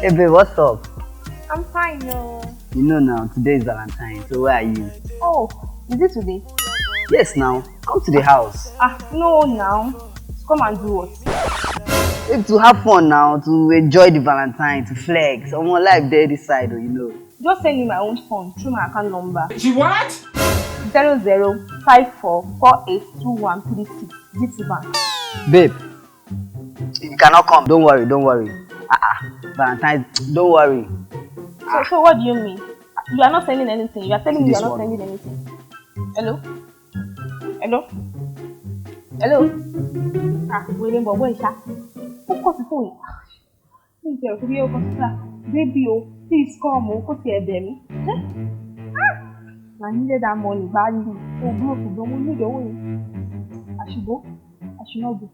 Hey babe, what's up? I'm fine, no. You know now, today is Valentine, so where are you? Oh, is it today? Yes now, come to the house. No now. Come and do what? Babe, to have fun now, to enjoy the Valentine, to flex. I'm on life there this side, you know. Just send me my own phone through my account number. She what? 0054482136 GT Bank. Babe, you cannot come. Don't worry. Valentine, don't worry. So what do you mean? You are not sending anything. You are telling me you are not sending anything. Hello? Waiting, but where is that? Who calls the phone? Baby, please come. Who calls the baby? I needed that money badly. Oh, bro, don't need the way. I should go. I should not go.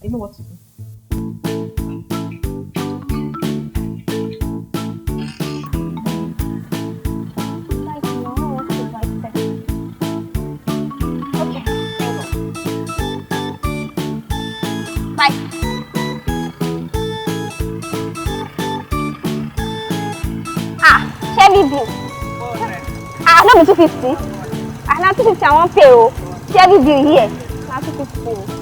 I know what to do. Shaggy bill. No be 250. Now 250 I won't pay. Shaggy bill here. Now 250.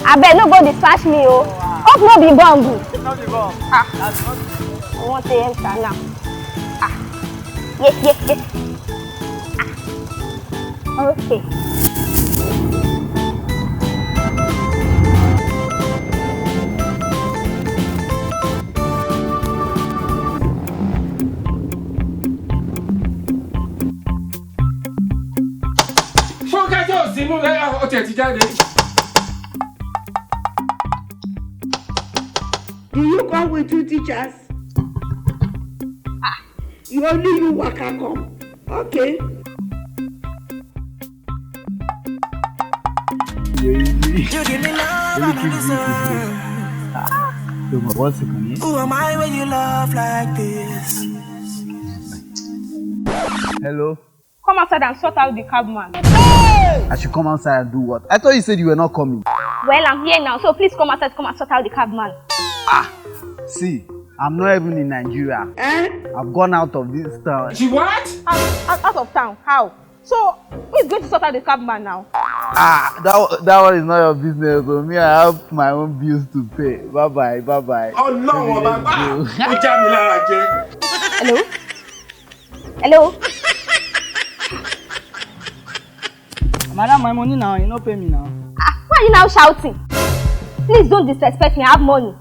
I bet no go dispatch me. Hope no be bomb. No be bomb. I want to enter now. Yes. Okay. Do you come with two teachers? You only you waka come. Okay. Who am I when you love like this? Hello? Come outside and sort out the cabman. I should come outside and do what? I thought you said you were not coming. Well, I'm here now, so please come outside, come and sort out the cabman. See, I'm not even in Nigeria. I've gone out of this town. She what? Out of town? How? So, who is going to sort out the cabman now? That one is not your business. So me, I have my own bills to pay. Bye bye. Oh no, Baba. Hello? Madam, my money now. You not pay me now. Why are you now shouting? Please don't disrespect me. I have money.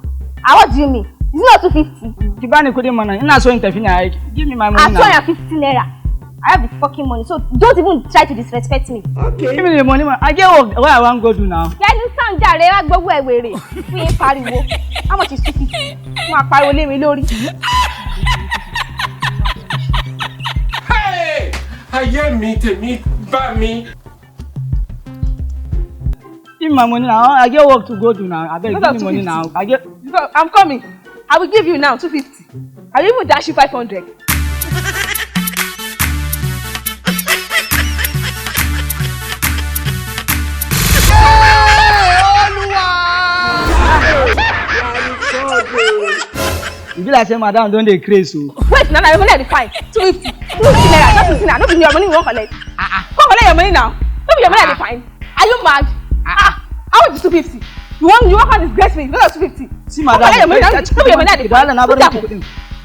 What do you mean? Is it not 250? Kibani couldn't money. You're not so interfering. Give me my money now. 250 naira. I have the fucking money, so don't even try to disrespect me. Okay. Give me the money. I get work. Where I want to go do now? Yeah, you sound jare. Go away. We ain't pariwo. How much is 250? Ma pariwo le mi lórí. Hey! Aye mi tèmi bá mi. Give me my money now. I get work to go do now. I beg, give me money now. I'm coming. I will give you now 250. I will even dash you 500. You be like say madam don't dey craze so. Wait, now your money I define 250. 250 naira, not 50 naira. No be your money you won't collect. Come collect your money now. No be your money I define. Are you mad? How much is 250? You want to disgrace me? No, 250. See madam. Collect your money now. No be your money I define.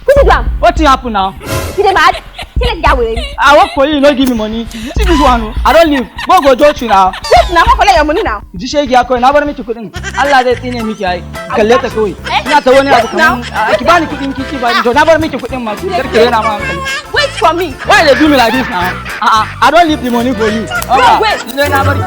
Put it down. What thing happen now? You dey mad? See let that way. I work for you no give me money. See this one. I don't leave. Go judge you now. Wait, now collect your money now. Ji shege ya kawai na bar miki kudin. Allah zai tsine miki ai. Kalle ta kawai. Ina ta wani abu kaman ki bani kudin kiki ba ni to na bar miki kudin ma. Karke yana ma hankali. Wait for me. Why they do me like this now? I don't leave the money for you. No, wait. You know na bari.